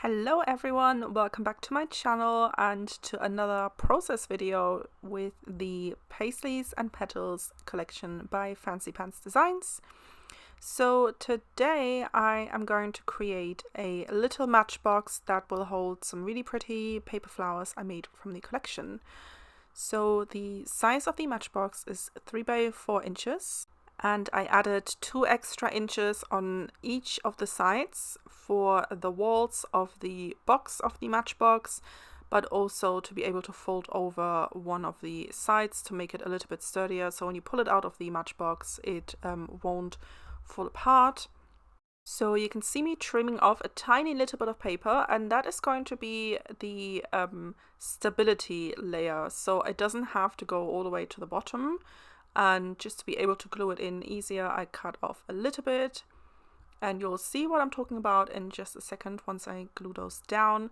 Hello everyone, welcome back to my channel and to another process video with the Paislees and Petals collection by Fancy Pants Designs. So today I am going to create a little matchbox that will hold some really pretty paper flowers I made from the collection. So the size of the matchbox is 3 by 4 inches. And I added 2 extra inches on each of the sides for the walls of the box of the matchbox, but also to be able to fold over one of the sides to make it a little bit sturdier. So when you pull it out of the matchbox, it won't fall apart. So you can see me trimming off a tiny little bit of paper, and that is going to be the stability layer. So it doesn't have to go all the way to the bottom. And just to be able to glue it in easier, I cut off a little bit, and you'll see what I'm talking about in just a second once I glue those down.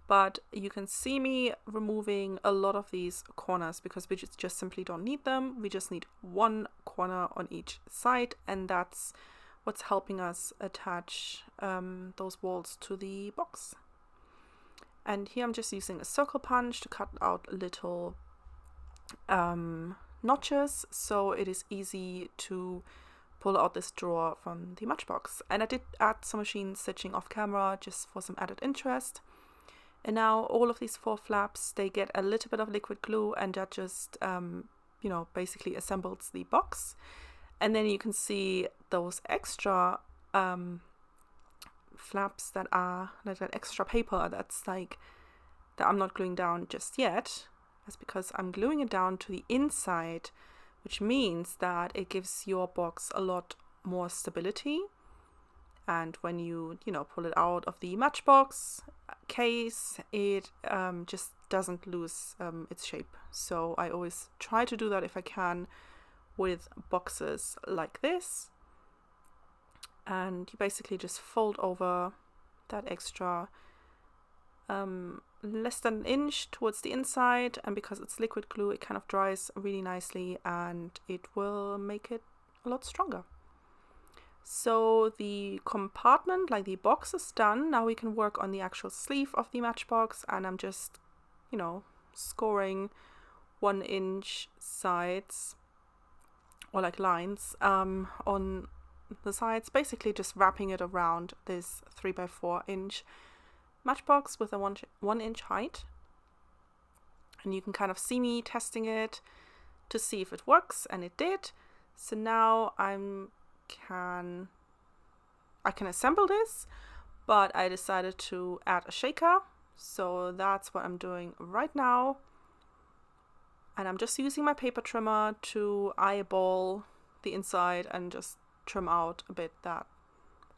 But you can see me removing a lot of these corners because we just simply don't need them. We just need one corner on each side, and that's what's helping us attach those walls to the box. And here I'm just using a circle punch to cut out little notches, so it is easy to pull out this drawer from the matchbox. And I did add some machine stitching off camera just for some added interest. And now all of these 4 flaps, they get a little bit of liquid glue, and that just basically assembles the box. And then you can see those extra flaps that are like that extra paper that's like that I'm not gluing down just yet. That's because I'm gluing it down to the inside, which means that it gives your box a lot more stability. And when you pull it out of the matchbox case, it just doesn't lose its shape. So I always try to do that if I can with boxes like this. And you basically just fold over that extra less than an inch towards the inside, and because it's liquid glue, it kind of dries really nicely and it will make it a lot stronger. So the compartment, like the box, is done. Now we can work on the actual sleeve of the matchbox, and I'm just scoring 1-inch sides or like lines on the sides, basically just wrapping it around this 3 by 4 inch matchbox with a 1-inch height. And you can kind of see me testing it to see if it works, and it did. So now I can assemble this, but I decided to add a shaker, so that's what I'm doing right now. And I'm just using my paper trimmer to eyeball the inside and just trim out a bit that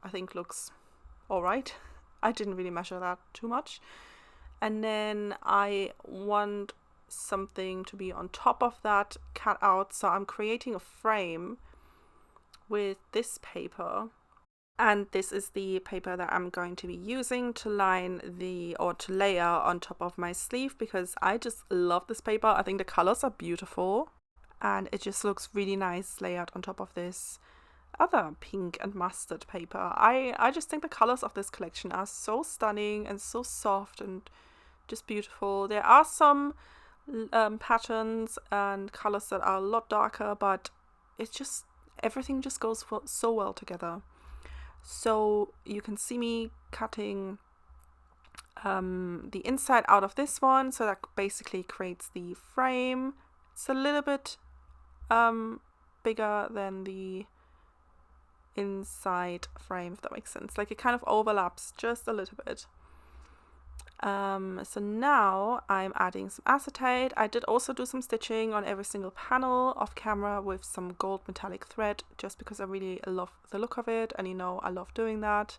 I think looks alright. I didn't really measure that too much. And then I want something to be on top of that cut out, so I'm creating a frame with this paper. And this is the paper that I'm going to be using to line to layer on top of my sleeve, because I just love this paper. I think the colors are beautiful and it just looks really nice layered on top of this other pink and mustard paper. I just think the colors of this collection are so stunning and so soft and just beautiful. There are some patterns and colors that are a lot darker, but it's just everything just goes so well together. So you can see me cutting the inside out of this one, so that basically creates the frame. It's a little bit bigger than the inside frame, if that makes sense. Like it kind of overlaps just a little bit. So now I'm adding some acetate. I did also do some stitching on every single panel off camera with some gold metallic thread, just because I really love the look of it, and I love doing that.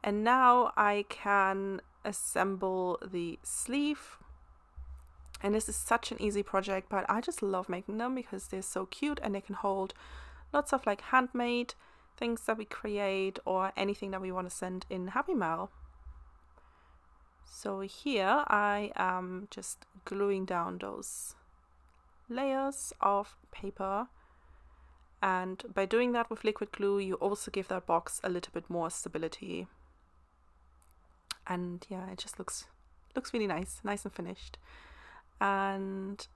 And now I can assemble the sleeve, and this is such an easy project, but I just love making them because they're so cute and they can hold lots of like handmade things that we create or anything that we want to send in Happy Mail. So here I am just gluing down those layers of paper, and by doing that with liquid glue you also give that box a little bit more stability. And yeah, it just looks really nice and finished. And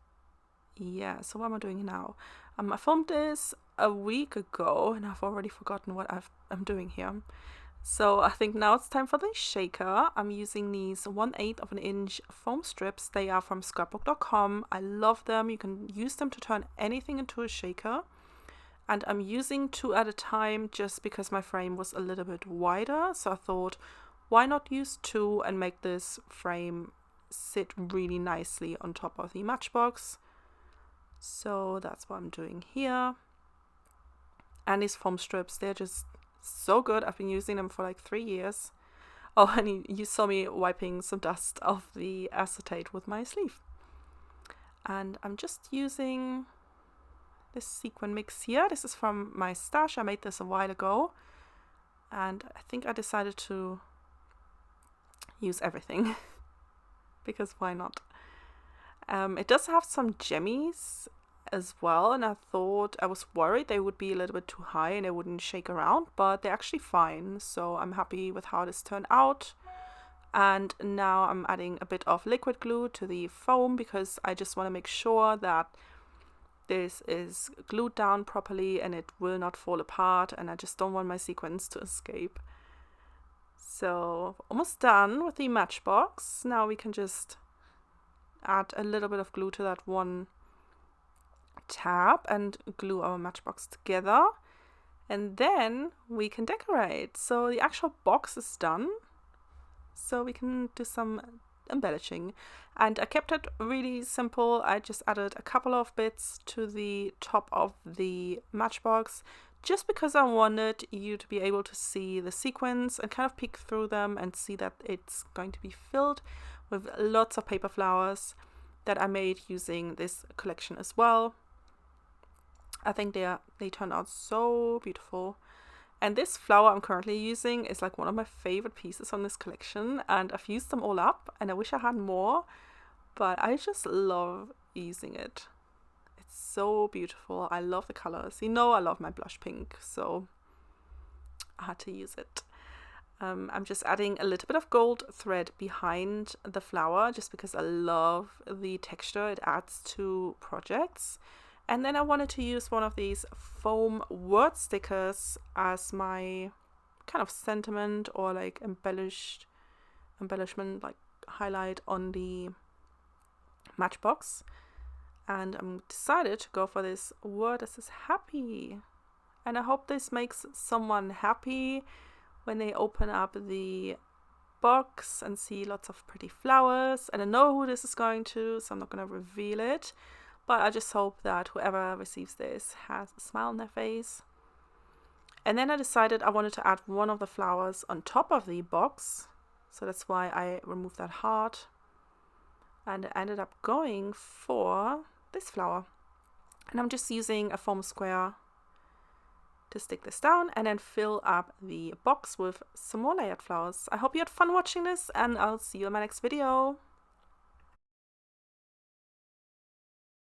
yeah, so what am I doing now? I filmed this a week ago and I've already forgotten what I'm doing here. So I think now it's time for the shaker. I'm using these 1/8 of an inch foam strips. They are from scrapbook.com. I love them. You can use them to turn anything into a shaker. And I'm using 2 at a time just because my frame was a little bit wider. So I thought, why not use 2 and make this frame sit really nicely on top of the Matchbox. So that's what I'm doing here. And these foam strips, they're just so good. I've been using them for like 3 years. Oh, and you saw me wiping some dust off the acetate with my sleeve. And I'm just using this sequin mix here. This is from my stash. I made this a while ago. And I think I decided to use everything because why not? It does have some jemmies as well, and I was worried they would be a little bit too high and they wouldn't shake around, but they're actually fine. So I'm happy with how this turned out. And now I'm adding a bit of liquid glue to the foam because I just want to make sure that this is glued down properly and it will not fall apart, and I just don't want my sequins to escape. So almost done with the Matchbox. Now we can just add a little bit of glue to that one tab and glue our Matchbox together, and then we can decorate. So the actual box is done, so we can do some embellishing, and I kept it really simple. I just added a couple of bits to the top of the Matchbox just because I wanted you to be able to see the sequins and kind of peek through them and see that it's going to be filled with lots of paper flowers that I made using this collection as well. I think they turned out so beautiful. And this flower I'm currently using is like one of my favorite pieces on this collection, and I've used them all up and I wish I had more, but I just love using it. It's so beautiful. I love the colors. You know I love my blush pink, so I had to use it. I'm just adding a little bit of gold thread behind the flower just because I love the texture it adds to projects. And then I wanted to use one of these foam word stickers as my kind of sentiment or like embellishment, like highlight on the Matchbox. And I'm decided to go for this word that says happy. And I hope this makes someone happy when they open up the box and see lots of pretty flowers. And I know who this is going to, so I'm not going to reveal it. But I just hope that whoever receives this has a smile on their face. And then I decided I wanted to add one of the flowers on top of the box. So that's why I removed that heart. And I ended up going for this flower. And I'm just using a foam square to stick this down and then fill up the box with some more layered flowers. I hope you had fun watching this, and I'll see you in my next video.